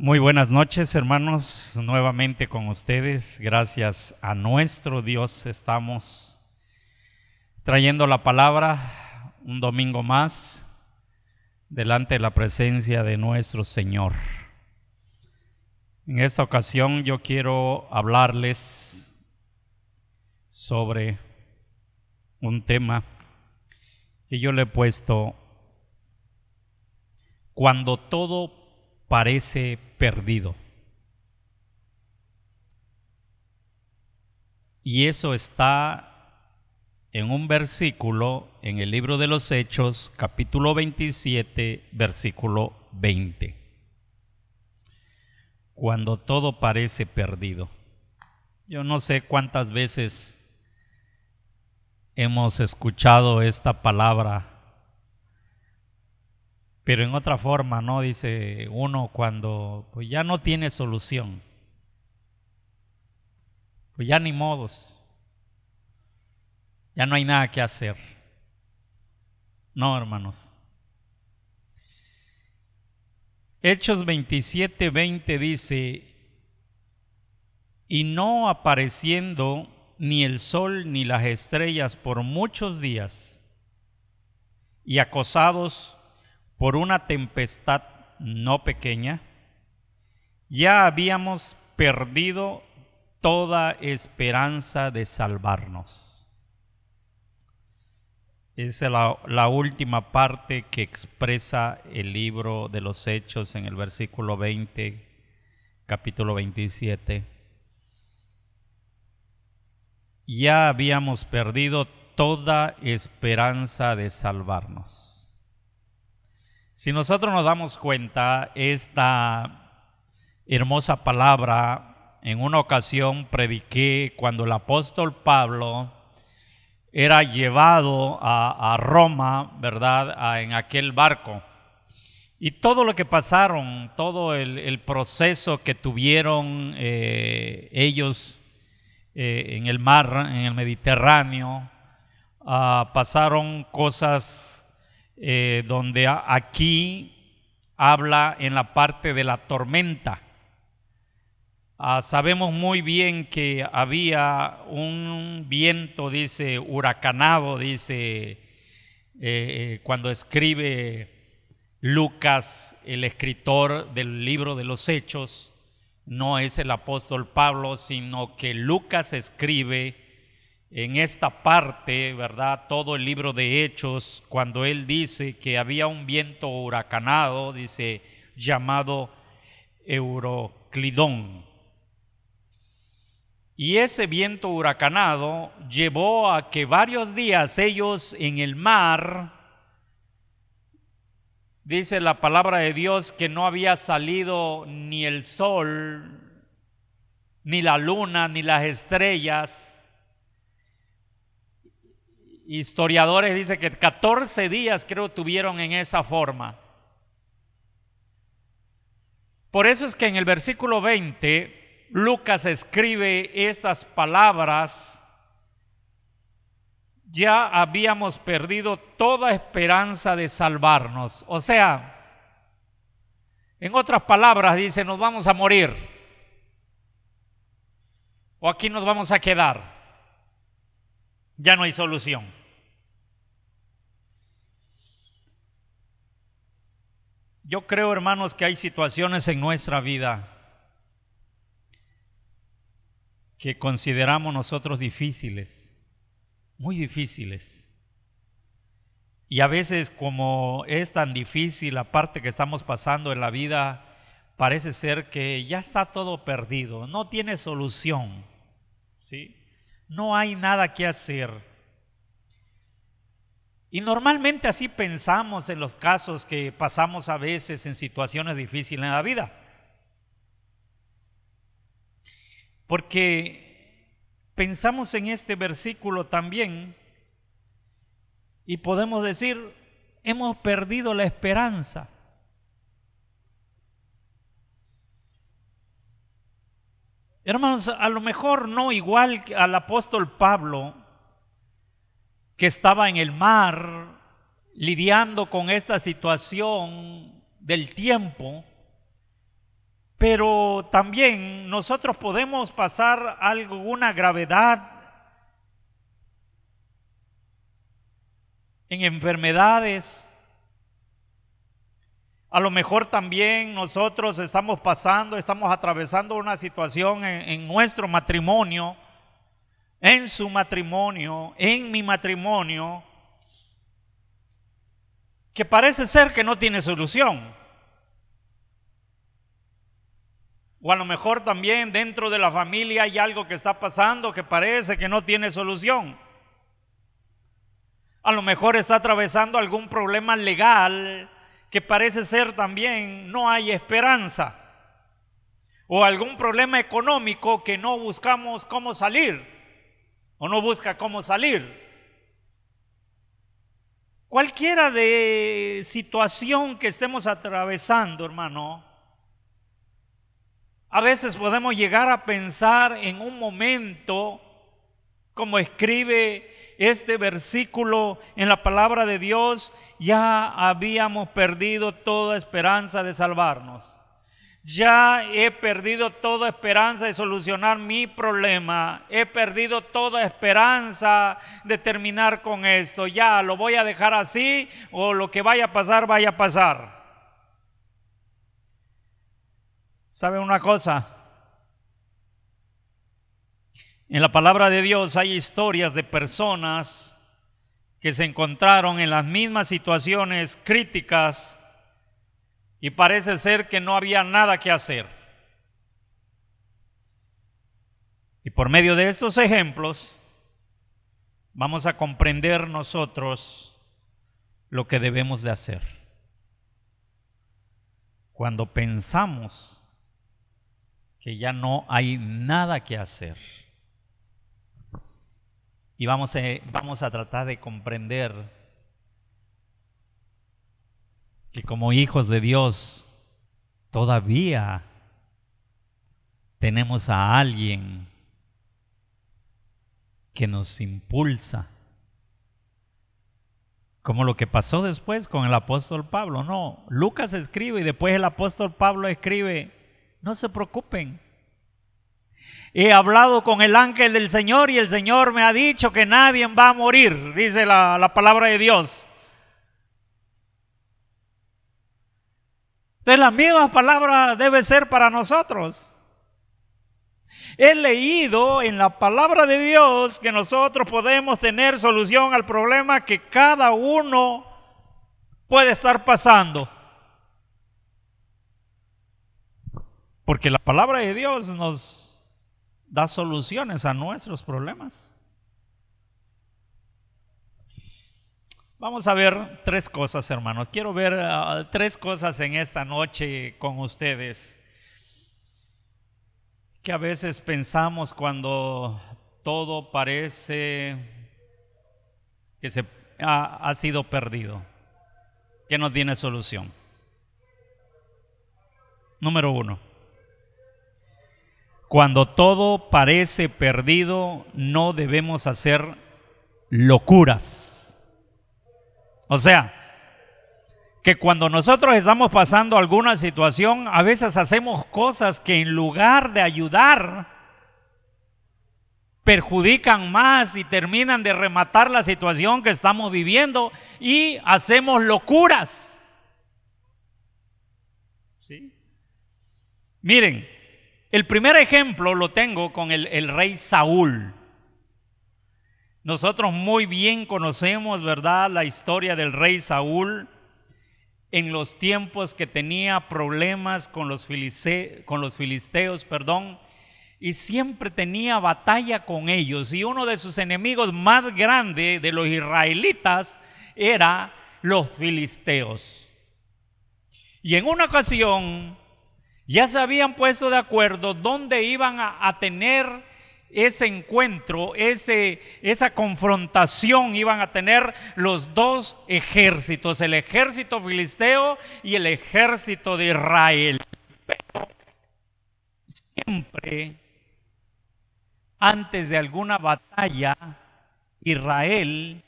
Muy buenas noches, hermanos, nuevamente con ustedes. Gracias a nuestro Dios estamos trayendo la palabra un domingo más delante de la presencia de nuestro Señor. En esta ocasión yo quiero hablarles sobre un tema que yo le he puesto: cuando todo parece perdido. Y eso está en un versículo en el libro de los Hechos, capítulo 27, versículo 20. Cuando todo parece perdido. Yo no sé cuántas veces hemos escuchado esta palabra, pero en otra forma, ¿no? Dice uno cuando pues ya no tiene solución, pues ya ni modos, ya no hay nada que hacer. No, hermanos. Hechos 27:20 dice: y no apareciendo ni el sol ni las estrellas por muchos días, y acosados por una tempestad no pequeña, ya habíamos perdido toda esperanza de salvarnos. Esa es la última parte que expresa el libro de los Hechos en el versículo 20, capítulo 27. Ya habíamos perdido toda esperanza de salvarnos. Si nosotros nos damos cuenta, esta hermosa palabra, en una ocasión prediqué cuando el apóstol Pablo era llevado a Roma, ¿verdad?, en aquel barco. Y todo lo que pasaron, todo el proceso que tuvieron ellos en el mar, en el Mediterráneo, pasaron cosas donde aquí habla en la parte de la tormenta. Sabemos muy bien que había un viento, dice, huracanado, dice, cuando escribe Lucas, el escritor del libro de los Hechos, no es el apóstol Pablo, sino que Lucas escribe en esta parte, ¿verdad?, todo el libro de Hechos, cuando él dice que había un viento huracanado, dice, llamado Euroclidón. Y ese viento huracanado llevó a que varios días ellos en el mar, dice la palabra de Dios, que no había salido ni el sol, ni la luna, ni las estrellas. Historiadores dicen que 14 días creo tuvieron en esa forma. Por eso es que en el versículo 20 Lucas escribe estas palabras: ya habíamos perdido toda esperanza de salvarnos. O sea, en otras palabras dice, nos vamos a morir, o aquí nos vamos a quedar, ya no hay solución. Yo creo, hermanos, que hay situaciones en nuestra vida que consideramos nosotros difíciles, muy difíciles. Y a veces, como es tan difícil la parte que estamos pasando en la vida, parece ser que ya está todo perdido, no tiene solución, ¿sí? No hay nada que hacer. Y normalmente así pensamos en los casos que pasamos a veces en situaciones difíciles en la vida. Porque pensamos en este versículo también y podemos decir, hemos perdido la esperanza. Hermanos, a lo mejor no igual al apóstol Pablo, que estaba en el mar lidiando con esta situación del tiempo, Pero también nosotros podemos pasar alguna gravedad en enfermedades. A lo mejor también nosotros estamos atravesando una situación en nuestro matrimonio, en su matrimonio, en mi matrimonio, que parece ser que no tiene solución. O a lo mejor también dentro de la familia hay algo que está pasando que parece que no tiene solución. A lo mejor está atravesando algún problema legal que parece ser también no hay esperanza. O algún problema económico que no buscamos cómo salir o no busca cómo salir. Cualquiera de situación que estemos atravesando, hermano, a veces podemos llegar a pensar en un momento, como escribe este versículo en la palabra de Dios, ya habíamos perdido toda esperanza de salvarnos. Ya he perdido toda esperanza de solucionar mi problema. He perdido toda esperanza de terminar con esto. Ya lo voy a dejar así, o lo que vaya a pasar, vaya a pasar. ¿Sabe una cosa? En la palabra de Dios hay historias de personas que se encontraron en las mismas situaciones críticas y parece ser que no había nada que hacer. Y por medio de estos ejemplos vamos a comprender nosotros lo que debemos de hacer. Cuando pensamos que ya no hay nada que hacer. Y vamos a tratar de comprender que como hijos de Dios todavía tenemos a alguien que nos impulsa, como lo que pasó después con el apóstol Pablo. No, Lucas escribe y después el apóstol Pablo escribe: no se preocupen, he hablado con el ángel del Señor y el Señor me ha dicho que nadie va a morir, dice la palabra de Dios. Entonces la misma palabra debe ser para nosotros. He leído en la palabra de Dios que nosotros podemos tener solución al problema que cada uno puede estar pasando. Porque la palabra de Dios nos da soluciones a nuestros problemas. Vamos a ver tres cosas, hermanos. Quiero ver tres cosas en esta noche con ustedes que a veces pensamos cuando todo parece que ha sido perdido, que no tiene solución. Número uno: cuando todo parece perdido, no debemos hacer locuras. O sea, que cuando nosotros estamos pasando alguna situación, a veces hacemos cosas que en lugar de ayudar, perjudican más y terminan de rematar la situación que estamos viviendo, y hacemos locuras. ¿Sí? Miren, el primer ejemplo lo tengo con el rey Saúl. Nosotros muy bien conocemos, ¿verdad?, la historia del rey Saúl en los tiempos que tenía problemas con los filisteos, y siempre tenía batalla con ellos. Y uno de sus enemigos más grandes de los israelitas era los filisteos. Y en una ocasión ya se habían puesto de acuerdo dónde iban a tener ese encuentro, esa confrontación. Iban a tener los dos ejércitos, el ejército filisteo y el ejército de Israel. Pero siempre, antes de alguna batalla, Israel,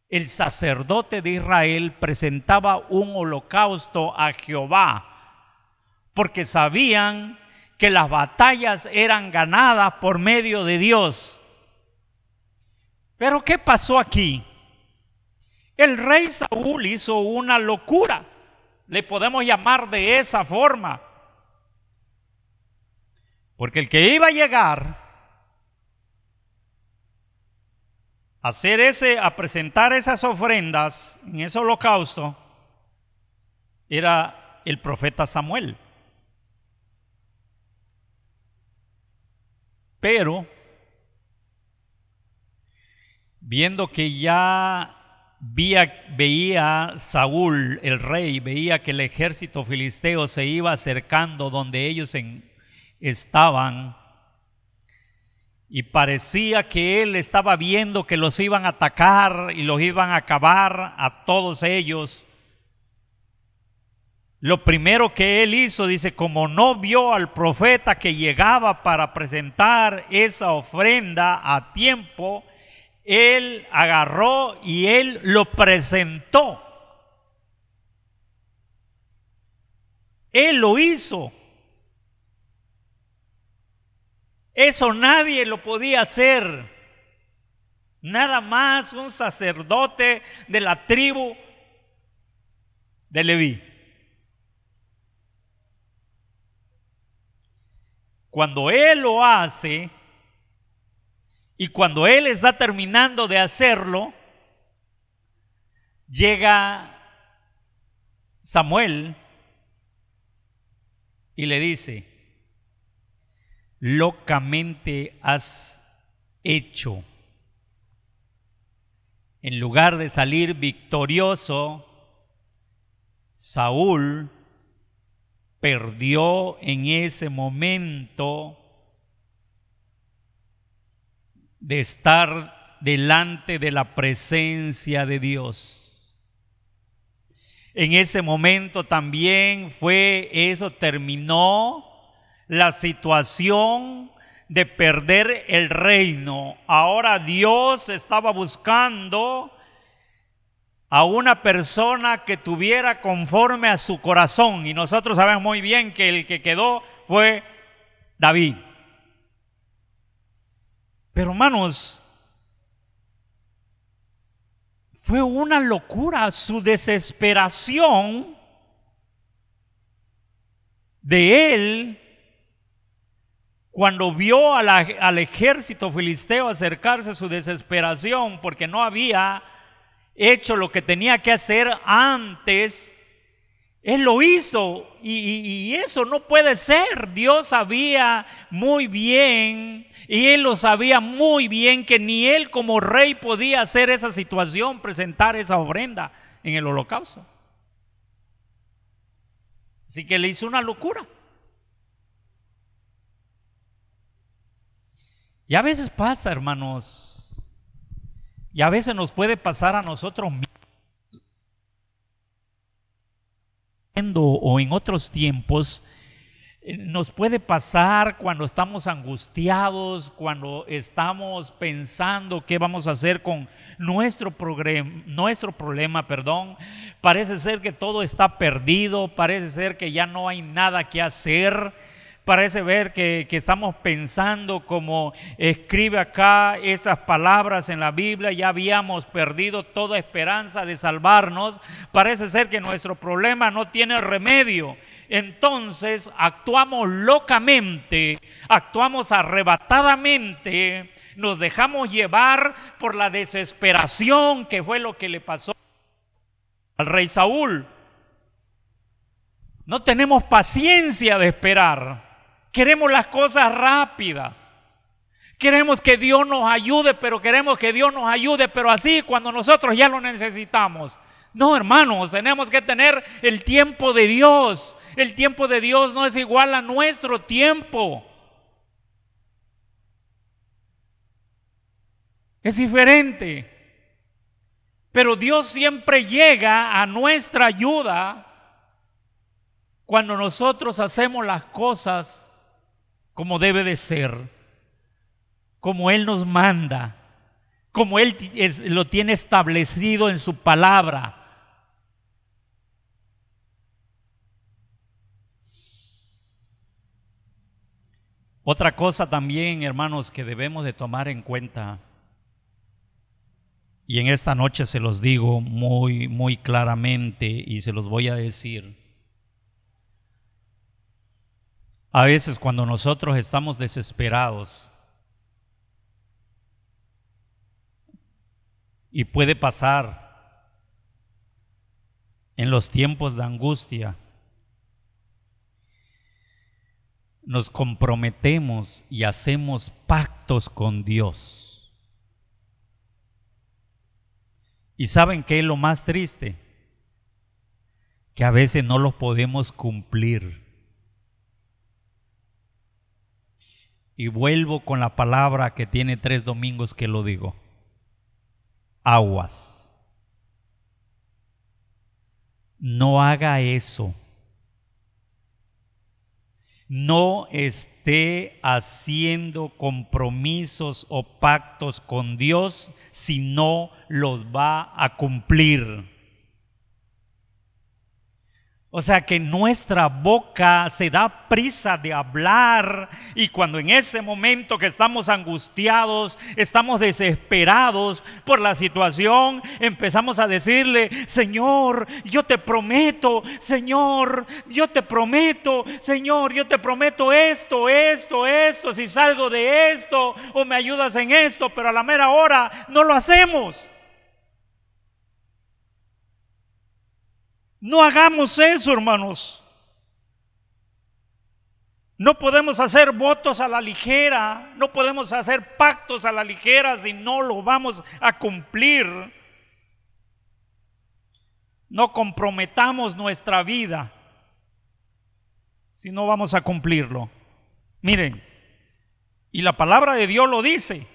el sacerdote de Israel, presentaba un holocausto a Jehová porque sabían que las batallas eran ganadas por medio de Dios. Pero ¿qué pasó aquí? El rey Saúl hizo una locura, le podemos llamar de esa forma, porque el que iba a llegar a presentar esas ofrendas en ese holocausto era el profeta Samuel. Pero viendo que ya veía Saúl, el rey, veía que el ejército filisteo se iba acercando donde ellos estaban, y parecía que él estaba viendo que los iban a atacar y los iban a acabar a todos ellos. Lo primero que él hizo, dice, como no vio al profeta que llegaba para presentar esa ofrenda a tiempo, él agarró y él lo presentó. Él lo hizo. Eso nadie lo podía hacer. Nada más un sacerdote de la tribu de Leví. Cuando él lo hace y cuando él está terminando de hacerlo, llega Samuel y le dice: locamente has hecho. En lugar de salir victorioso, Saúl perdió en ese momento de estar delante de la presencia de Dios. En ese momento también terminó la situación de perder el reino. Ahora Dios estaba buscando a una persona que tuviera conforme a su corazón, y nosotros sabemos muy bien que el que quedó fue David. Pero hermanos, fue una locura su desesperación de él cuando vio al ejército filisteo acercarse, su desesperación porque no había hecho lo que tenía que hacer antes. Él lo hizo y eso no puede ser. Dios sabía muy bien, y él lo sabía muy bien, que ni él como rey podía hacer esa situación, presentar esa ofrenda en el holocausto. Así que le hizo una locura. Y a veces pasa, hermanos, y a veces nos puede pasar a nosotros mismos, o en otros tiempos, nos puede pasar cuando estamos angustiados, cuando estamos pensando qué vamos a hacer con nuestro problema. Parece ser que todo está perdido, parece ser que ya no hay nada que hacer, parece ver que estamos pensando, como escribe acá esas palabras en la Biblia: ya habíamos perdido toda esperanza de salvarnos, parece ser que nuestro problema no tiene remedio. Entonces actuamos locamente, actuamos arrebatadamente, nos dejamos llevar por la desesperación, que fue lo que le pasó al rey Saúl. No tenemos paciencia de esperar. Queremos las cosas rápidas. Queremos que Dios nos ayude, pero así cuando nosotros ya lo necesitamos. No, hermanos, tenemos que tener el tiempo de Dios. El tiempo de Dios no es igual a nuestro tiempo. Es diferente. Pero Dios siempre llega a nuestra ayuda cuando nosotros hacemos las cosas como debe de ser, como Él nos manda, como Él lo tiene establecido en su palabra. Otra cosa también, hermanos, que debemos de tomar en cuenta, y en esta noche se los digo muy, muy claramente y se los voy a decir. A veces cuando nosotros estamos desesperados, y puede pasar en los tiempos de angustia, nos comprometemos y hacemos pactos con Dios. ¿Y saben qué es lo más triste? Que a veces no los podemos cumplir. Y vuelvo con la palabra que tiene 3 domingos que lo digo. Aguas. No haga eso. No esté haciendo compromisos o pactos con Dios si no los va a cumplir. O sea que nuestra boca se da prisa de hablar, y cuando en ese momento que estamos angustiados, estamos desesperados por la situación, empezamos a decirle: Señor, yo te prometo, Señor, yo te prometo, Señor, yo te prometo esto, si salgo de esto o me ayudas en esto, pero a la mera hora no lo hacemos. No hagamos eso, hermanos. No podemos hacer votos a la ligera, no podemos hacer pactos a la ligera si no lo vamos a cumplir. No comprometamos nuestra vida si no vamos a cumplirlo. Miren, y la palabra de Dios lo dice.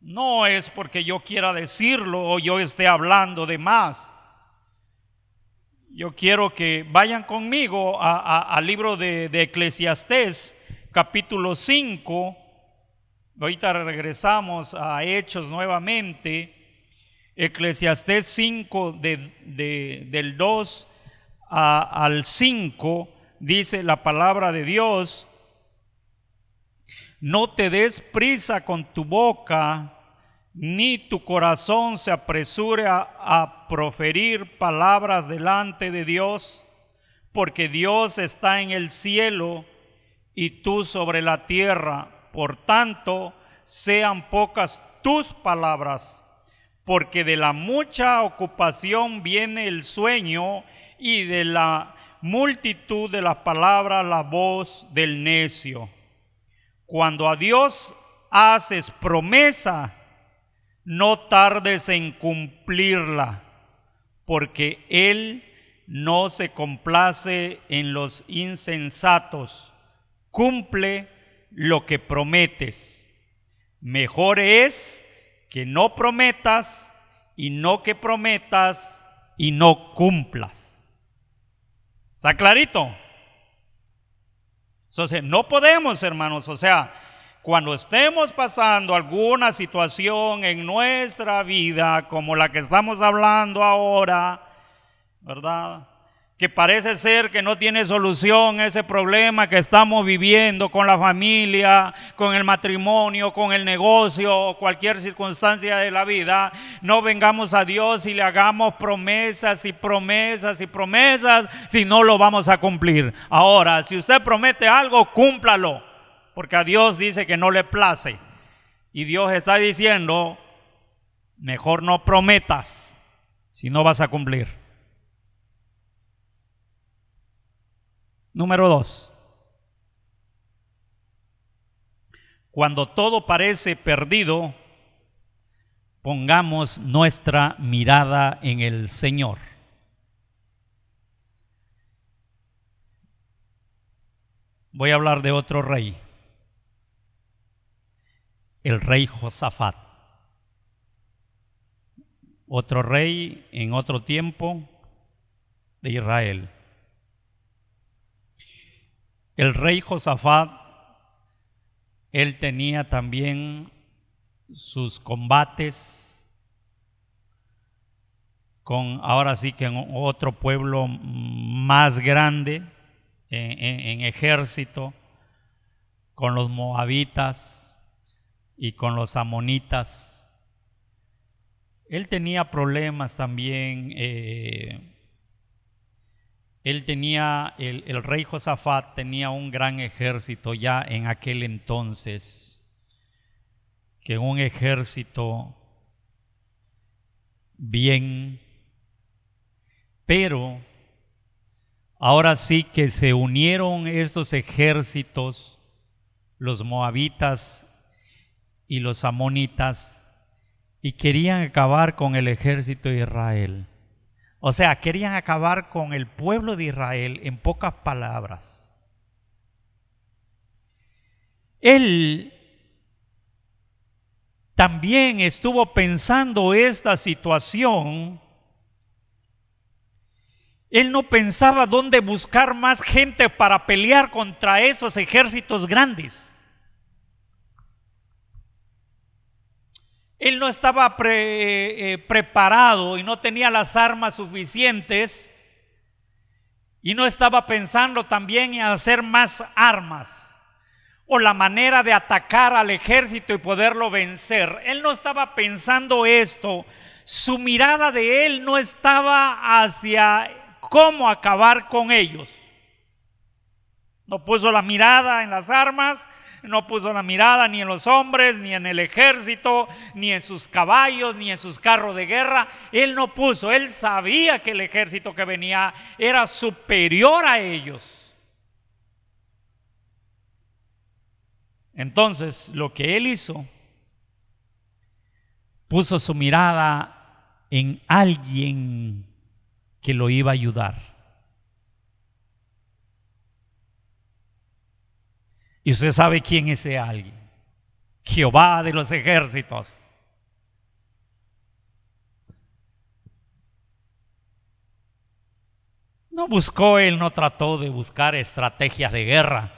No es porque yo quiera decirlo o yo esté hablando de más. Yo quiero que vayan conmigo al libro de Eclesiastés, capítulo 5. Ahorita regresamos a Hechos nuevamente. Eclesiastés 5, del 2 al 5, dice la palabra de Dios: no te des prisa con tu boca, ni tu corazón se apresure a proferir palabras delante de Dios, porque Dios está en el cielo y tú sobre la tierra. Por tanto, sean pocas tus palabras, porque de la mucha ocupación viene el sueño, y de la multitud de las palabras la voz del necio. Cuando a Dios haces promesa, no tardes en cumplirla, porque Él no se complace en los insensatos. Cumple lo que prometes. Mejor es que no prometas y no que prometas y no cumplas. ¿Está clarito? Entonces, no podemos, hermanos, o sea, cuando estemos pasando alguna situación en nuestra vida, como la que estamos hablando ahora, ¿verdad?, que parece ser que no tiene solución ese problema que estamos viviendo con la familia, con el matrimonio, con el negocio o cualquier circunstancia de la vida, no vengamos a Dios y le hagamos promesas y promesas y promesas si no lo vamos a cumplir. Ahora, si usted promete algo, cúmplalo, porque a Dios dice que no le place, y Dios está diciendo: mejor no prometas si no vas a cumplir. Número 2. Cuando todo parece perdido, pongamos nuestra mirada en el Señor. Voy a hablar de otro rey, el rey Josafat. Otro rey en otro tiempo de Israel. El rey Josafat, él tenía también sus combates con, ahora sí que en otro pueblo más grande en ejército, con los moabitas y con los amonitas. Él tenía problemas también. El rey Josafat tenía un gran ejército ya en aquel entonces, que un ejército bien, pero ahora sí que se unieron estos ejércitos, los moabitas y los amonitas, y querían acabar con el ejército de Israel. O sea, querían acabar con el pueblo de Israel, en pocas palabras. Él también estuvo pensando esta situación. Él no pensaba dónde buscar más gente para pelear contra esos ejércitos grandes. Él no estaba preparado y no tenía las armas suficientes, y no estaba pensando también en hacer más armas o la manera de atacar al ejército y poderlo vencer. Él no estaba pensando esto. Su mirada de él no estaba hacia cómo acabar con ellos. No puso la mirada en las armas, no puso la mirada ni en los hombres, ni en el ejército, ni en sus caballos, ni en sus carros de guerra. Él no puso, él sabía que el ejército que venía era superior a ellos. Entonces, lo que él hizo, puso su mirada en alguien que lo iba a ayudar. Y usted sabe quién es ese alguien: Jehová de los ejércitos. No buscó, él no trató de buscar estrategias de guerra,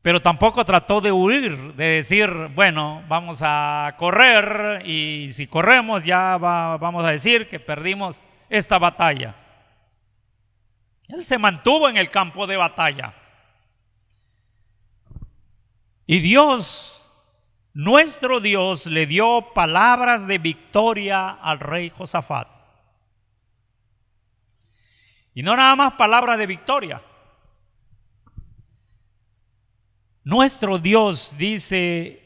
pero tampoco trató de huir, de decir, bueno, vamos a correr, y si corremos ya vamos a decir que perdimos esta batalla. Él se mantuvo en el campo de batalla. Y Dios, nuestro Dios, le dio palabras de victoria al rey Josafat. Y no nada más palabras de victoria. Nuestro Dios dice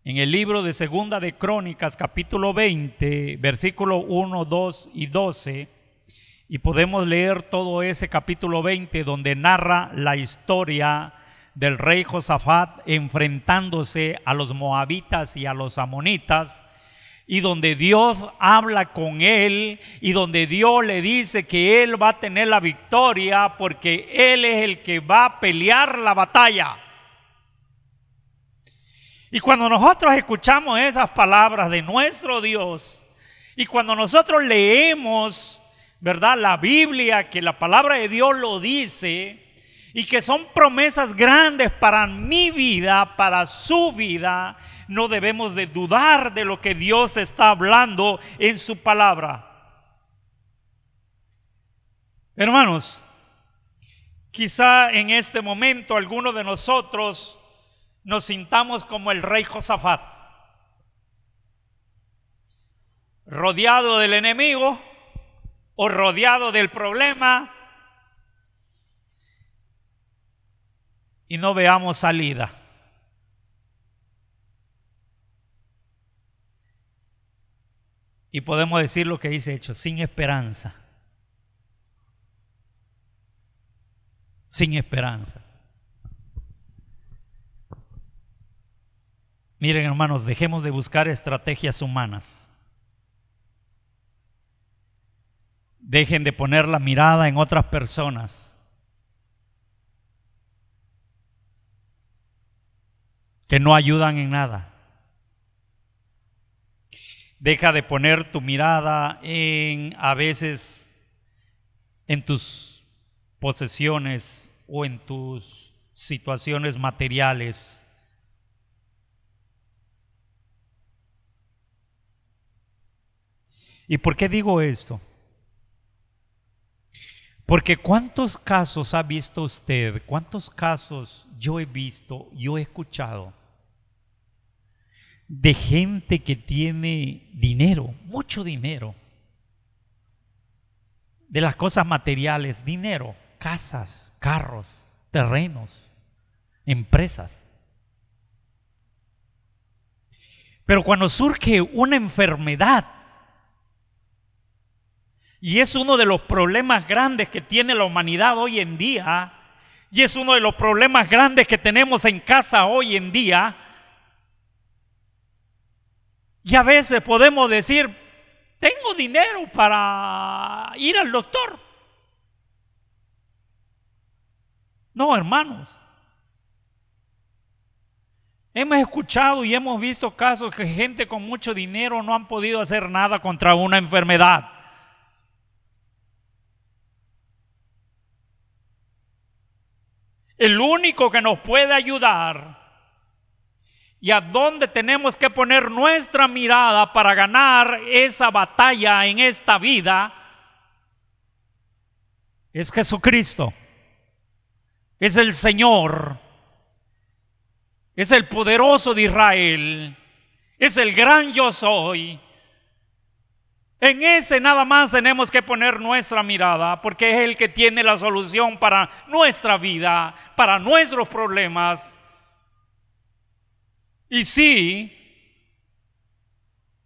en el libro de Segunda de Crónicas, capítulo 20, versículo 1, 2 y 12, y podemos leer todo ese capítulo 20 donde narra la historia del rey Josafat enfrentándose a los moabitas y a los amonitas, y donde Dios habla con él, y donde Dios le dice que él va a tener la victoria porque él es el que va a pelear la batalla. Y cuando nosotros escuchamos esas palabras de nuestro Dios, y cuando nosotros leemos, ¿verdad?, la Biblia, que la palabra de Dios lo dice, y que son promesas grandes para mi vida, para su vida, no debemos de dudar de lo que Dios está hablando en su palabra. Hermanos, quizá en este momento algunos de nosotros nos sintamos como el rey Josafat, rodeado del enemigo o rodeado del problema, y no veamos salida. Y podemos decir lo que dice Hechos: sin esperanza. Sin esperanza. Miren, hermanos, dejemos de buscar estrategias humanas. Dejen de poner la mirada en otras personas que no ayudan en nada. Deja de poner tu mirada a veces en tus posesiones o en tus situaciones materiales. ¿Y por qué digo esto? Porque ¿cuántos casos ha visto usted? ¿Cuántos casos yo he visto, yo he escuchado de gente que tiene dinero, mucho dinero, de las cosas materiales, dinero, casas, carros, terrenos, empresas? Pero cuando surge una enfermedad, y es uno de los problemas grandes que tiene la humanidad hoy en día, y es uno de los problemas grandes que tenemos en casa hoy en día, y a veces podemos decir, tengo dinero para ir al doctor. No, hermanos. Hemos escuchado y hemos visto casos que gente con mucho dinero no han podido hacer nada contra una enfermedad. El único que nos puede ayudar y a dónde tenemos que poner nuestra mirada para ganar esa batalla en esta vida es Jesucristo. Es el Señor. Es el poderoso de Israel. Es el gran yo soy. En ese nada más tenemos que poner nuestra mirada, porque es el que tiene la solución para nuestra vida, para nuestros problemas. Y sí,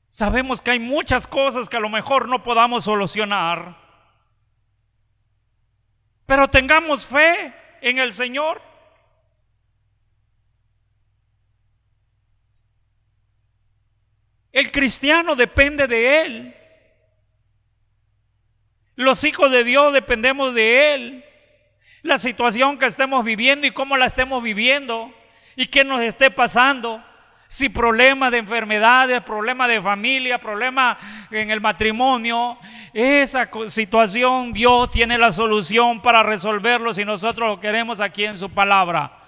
sabemos que hay muchas cosas que a lo mejor no podamos solucionar, pero tengamos fe en el Señor. El cristiano depende de Él. Los hijos de Dios dependemos de Él. La situación que estemos viviendo y cómo la estemos viviendo y qué nos esté pasando, si problemas de enfermedades, problemas de familia, problemas en el matrimonio, esa situación Dios tiene la solución para resolverlo si nosotros lo queremos aquí en su palabra.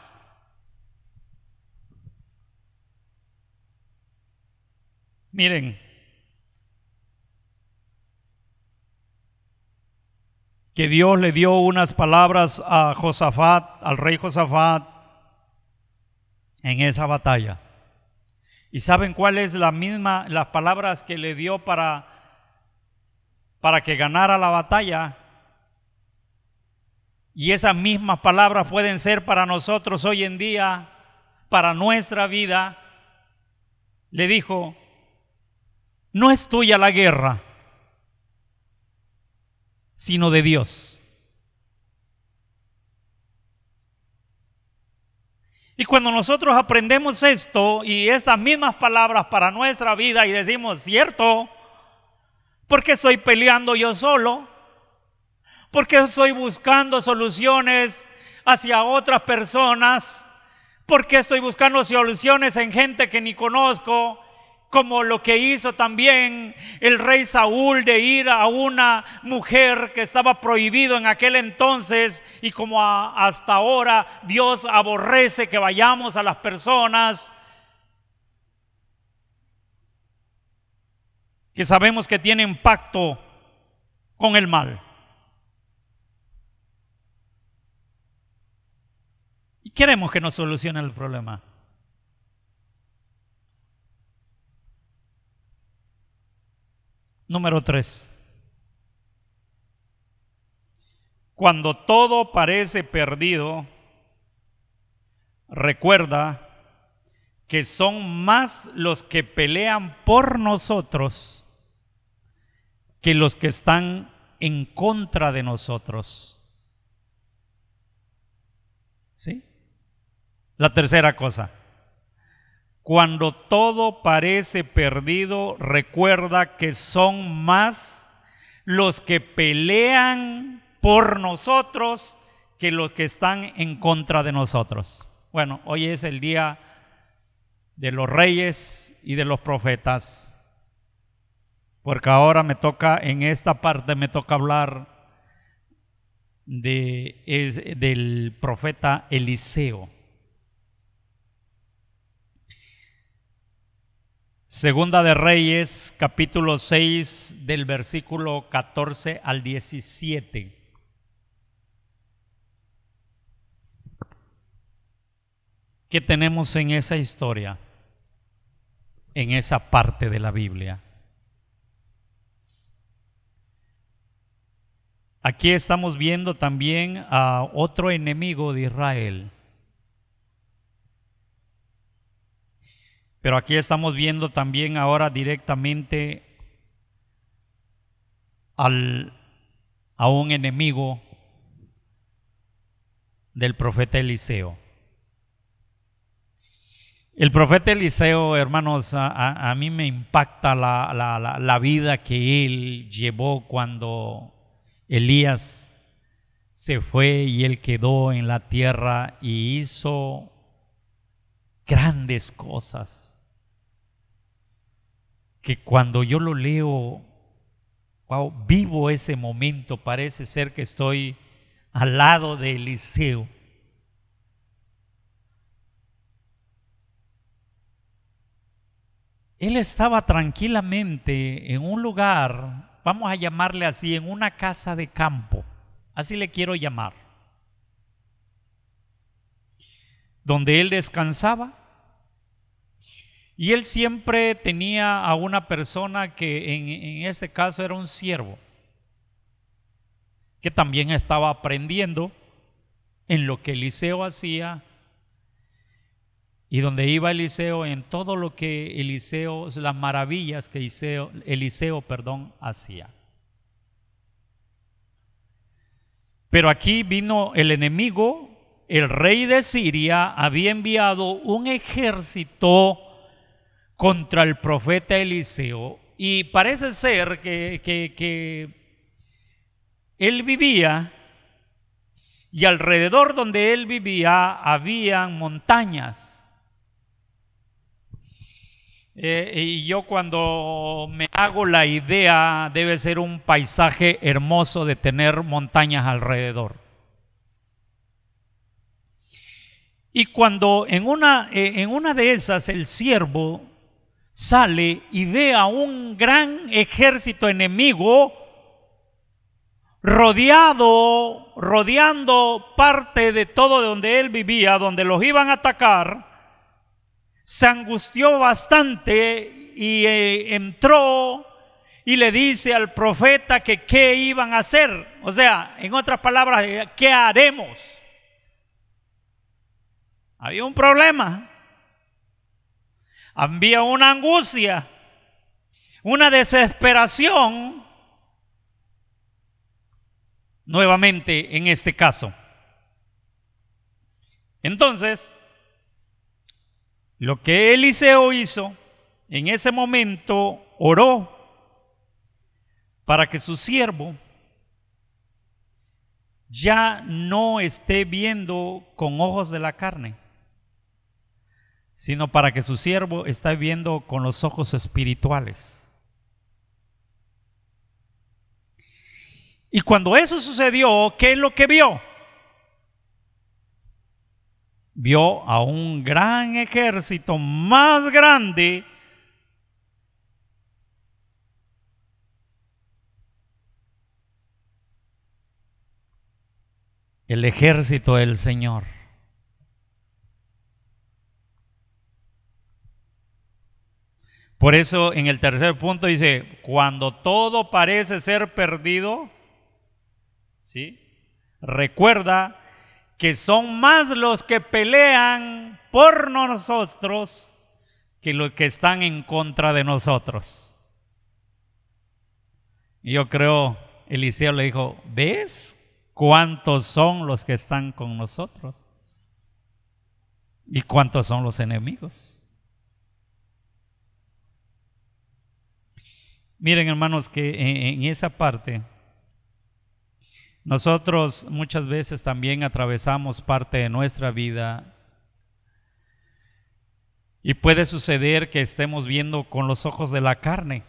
Miren, que Dios le dio unas palabras a Josafat, al rey Josafat, en esa batalla. ¿Y saben cuál es las palabras que le dio para que ganara la batalla? Y esas mismas palabras pueden ser para nosotros hoy en día, para nuestra vida. Le dijo: no es tuya la guerra, sino de Dios. Y cuando nosotros aprendemos esto y estas mismas palabras para nuestra vida y decimos, cierto, ¿por qué estoy peleando yo solo? ¿Por qué estoy buscando soluciones hacia otras personas? ¿Por qué estoy buscando soluciones en gente que ni conozco? Como lo que hizo también el rey Saúl de ir a una mujer que estaba prohibido en aquel entonces, y como hasta ahora Dios aborrece que vayamos a las personas que sabemos que tienen pacto con el mal. Y queremos que nos solucione el problema. Número 3. Cuando todo parece perdido, recuerda que son más los que pelean por nosotros que los que están en contra de nosotros. ¿Sí? La tercera cosa. Cuando todo parece perdido, recuerda que son más los que pelean por nosotros que los que están en contra de nosotros. Bueno, hoy es el día de los reyes y de los profetas, porque ahora en esta parte me toca hablar del profeta Eliseo. Segunda de Reyes, capítulo 6, del versículo 14 al 17. ¿Qué tenemos en esa historia? En esa parte de la Biblia. Aquí estamos viendo también a otro enemigo de Israel. Pero aquí estamos viendo también ahora directamente a un enemigo del profeta Eliseo. El profeta Eliseo, hermanos, a mí me impacta la vida que él llevó cuando Elías se fue y él quedó en la tierra y hizo grandes cosas. Que cuando yo lo leo, wow, vivo ese momento, parece ser que estoy al lado de Eliseo. Él estaba tranquilamente en un lugar, vamos a llamarle así, en una casa de campo, así le quiero llamar, donde él descansaba, y él siempre tenía a una persona que en ese caso era un siervo, que también estaba aprendiendo en lo que Eliseo hacía. Y donde iba Eliseo, en todo lo que Eliseo, las maravillas que Eliseo hacía. Pero aquí vino el enemigo, el rey de Siria había enviado un ejército contra el profeta Eliseo, y parece ser que él vivía, y alrededor donde él vivía habían montañas. Y yo cuando me hago la idea, debe ser un paisaje hermoso de tener montañas alrededor. Y cuando en una de esas el siervo sale y ve a un gran ejército enemigo rodeando parte de todo donde él vivía, donde los iban a atacar, se angustió bastante y entró y le dice al profeta que qué iban a hacer. O sea, en otras palabras, ¿qué haremos? Había un problema, había una angustia, una desesperación, nuevamente en este caso. Entonces, lo que Eliseo hizo en ese momento, oró para que su siervo ya no esté viendo con ojos de la carne, sino para que su siervo esté viendo con los ojos espirituales. Y cuando eso sucedió, ¿qué es lo que vio? Vio a un gran ejército más grande el ejército del Señor. Por eso en el tercer punto dice, cuando todo parece ser perdido, ¿sí?, recuerda que son más los que pelean por nosotros que los que están en contra de nosotros. Y yo creo, Eliseo le dijo, ¿ves cuántos son los que están con nosotros? ¿Y cuántos son los enemigos? Miren, hermanos, que en esa parte nosotros muchas veces también atravesamos parte de nuestra vida y puede suceder que estemos viendo con los ojos de la carne.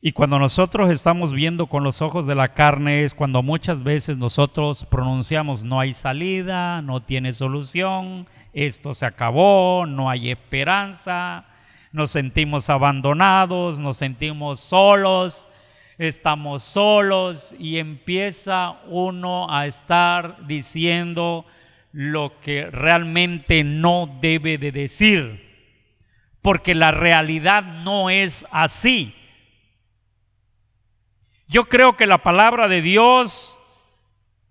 Y cuando nosotros estamos viendo con los ojos de la carne es cuando muchas veces nosotros pronunciamos no hay salida, no tiene solución, esto se acabó, no hay esperanza, nos sentimos abandonados, nos sentimos solos, estamos solos y empieza uno a estar diciendo lo que realmente no debe de decir, porque la realidad no es así. Yo creo que la palabra de Dios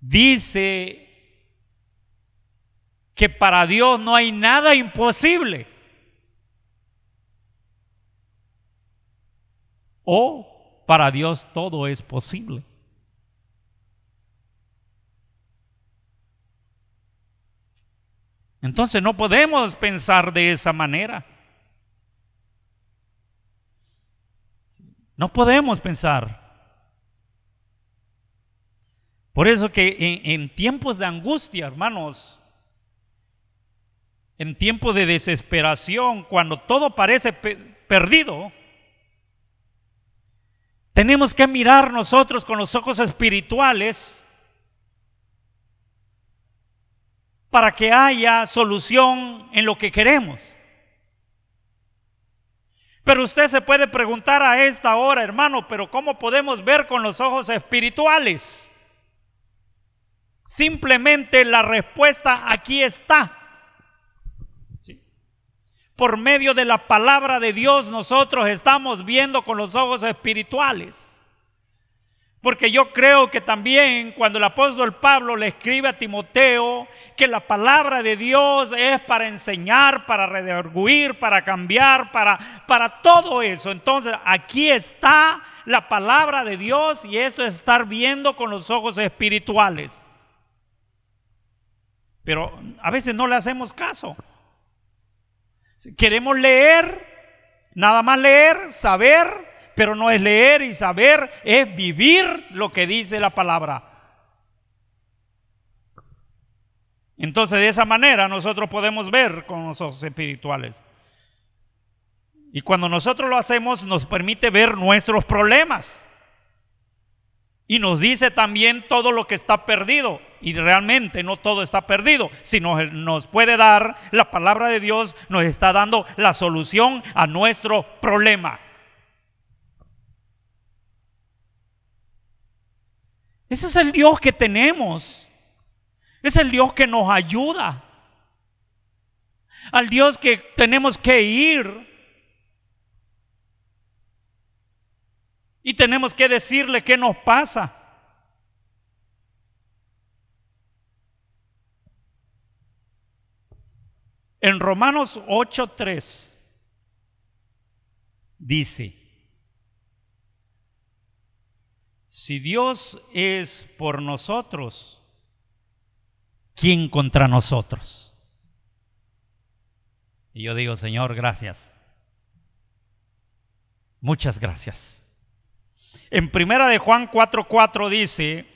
dice que para Dios no hay nada imposible. O para Dios todo es posible. Entonces no podemos pensar de esa manera. No podemos pensar. Por eso que en tiempos de angustia, hermanos, en tiempos de desesperación, cuando todo parece perdido, tenemos que mirar nosotros con los ojos espirituales para que haya solución en lo que queremos. Pero usted se puede preguntar a esta hora, hermano, pero ¿cómo podemos ver con los ojos espirituales? Simplemente la respuesta aquí está. ¿Sí? Por medio de la palabra de Dios nosotros estamos viendo con los ojos espirituales. Porque yo creo que también cuando el apóstol Pablo le escribe a Timoteo que la palabra de Dios es para enseñar, para redarguir, para cambiar, para todo eso. Entonces aquí está la palabra de Dios y eso es estar viendo con los ojos espirituales. Pero a veces no le hacemos caso. Queremos leer, nada más leer, saber. Pero no es leer y saber, es vivir lo que dice la palabra. Entonces de esa manera nosotros podemos ver con los ojos espirituales. Y cuando nosotros lo hacemos nos permite ver nuestros problemas. Y nos dice también todo lo que está perdido. Y realmente no todo está perdido. Si nos puede dar la palabra de Dios, nos está dando la solución a nuestro problema. Ese es el Dios que tenemos. Es el Dios que nos ayuda. Al Dios que tenemos que ir. Y tenemos que decirle qué nos pasa. En Romanos 8:3 dice: si Dios es por nosotros, ¿quién contra nosotros? Y yo digo, Señor, gracias. Muchas gracias. En primera de Juan 4:4 dice: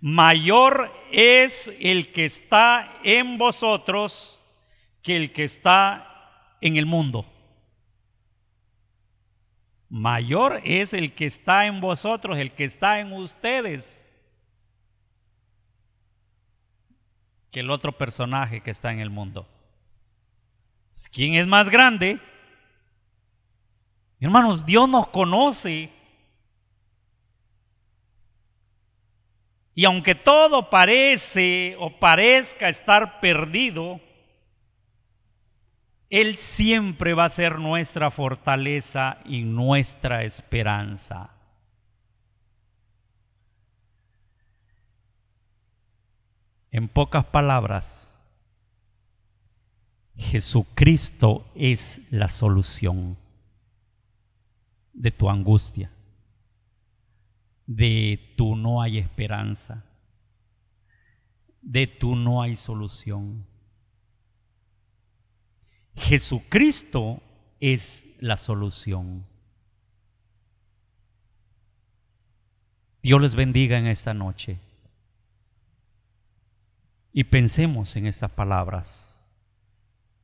mayor es el que está en vosotros que el que está en el mundo. Mayor es el que está en vosotros, el que está en ustedes, que el otro personaje que está en el mundo. ¿Quién es más grande? Hermanos, Dios nos conoce. Y aunque todo parece o parezca estar perdido, Él siempre va a ser nuestra fortaleza y nuestra esperanza. En pocas palabras, Jesucristo es la solución de tu angustia, de tu no hay esperanza, de tu no hay solución. Jesucristo es la solución. Dios les bendiga en esta noche. Y pensemos en estas palabras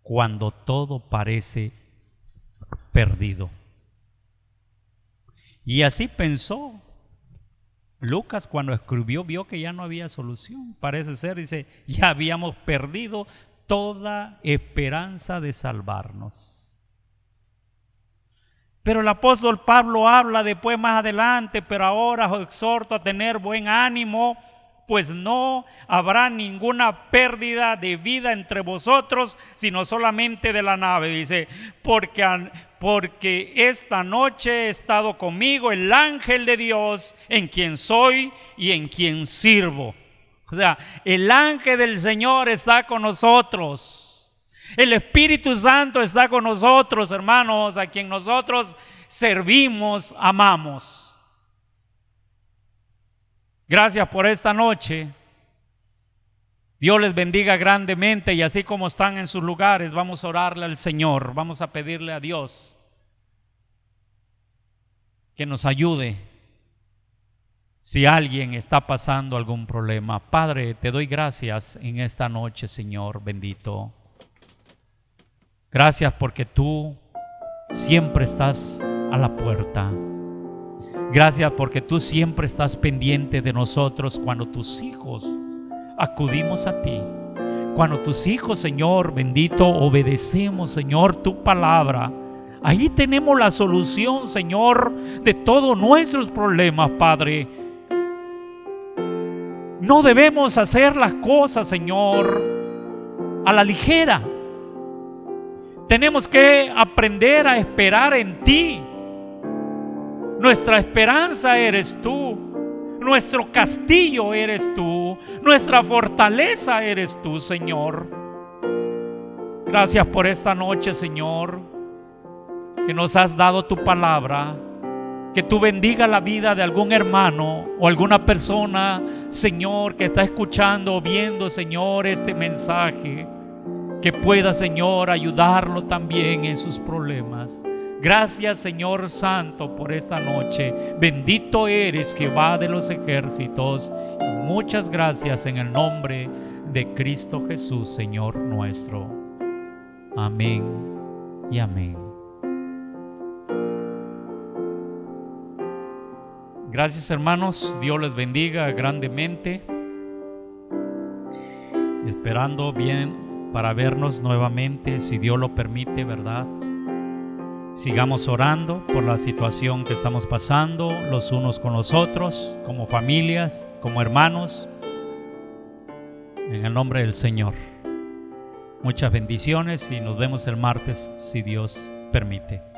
cuando todo parece perdido. Y así pensó Lucas cuando escribió, vio que ya no había solución. Parece ser, dice, ya habíamos perdido toda esperanza de salvarnos. Pero el apóstol Pablo habla después más adelante: pero ahora os exhorto a tener buen ánimo, pues no habrá ninguna pérdida de vida entre vosotros, sino solamente de la nave. Dice, porque esta noche he estado conmigo el ángel de Dios, en quien soy y en quien sirvo. O sea, el ángel del Señor está con nosotros. El Espíritu Santo está con nosotros, hermanos, a quien nosotros servimos, amamos. Gracias por esta noche. Dios les bendiga grandemente, y así como están en sus lugares, vamos a orarle al Señor, vamos a pedirle a Dios que nos ayude si alguien está pasando algún problema. Padre, te doy gracias en esta noche, Señor bendito. Gracias porque tú siempre estás a la puerta. Gracias porque tú siempre estás pendiente de nosotros cuando tus hijos acudimos a ti. Cuando tus hijos, Señor bendito, obedecemos, Señor, tu palabra. Ahí tenemos la solución, Señor, de todos nuestros problemas, Padre. No debemos hacer las cosas, Señor, a la ligera. Tenemos que aprender a esperar en ti. Nuestra esperanza eres tú, nuestro castillo eres tú, nuestra fortaleza eres tú, Señor. Gracias por esta noche, Señor, que nos has dado tu palabra. Que tú bendiga la vida de algún hermano o alguna persona, Señor, que está escuchando o viendo, Señor, este mensaje. Que pueda, Señor, ayudarlo también en sus problemas. Gracias, Señor Santo, por esta noche. Bendito eres, Jehová de los ejércitos. Muchas gracias en el nombre de Cristo Jesús, Señor nuestro. Amén y amén. Gracias, hermanos. Dios les bendiga grandemente. Esperando bien para vernos nuevamente, si Dios lo permite, ¿verdad? Sigamos orando por la situación que estamos pasando los unos con los otros, como familias, como hermanos, en el nombre del Señor. Muchas bendiciones y nos vemos el martes, si Dios permite.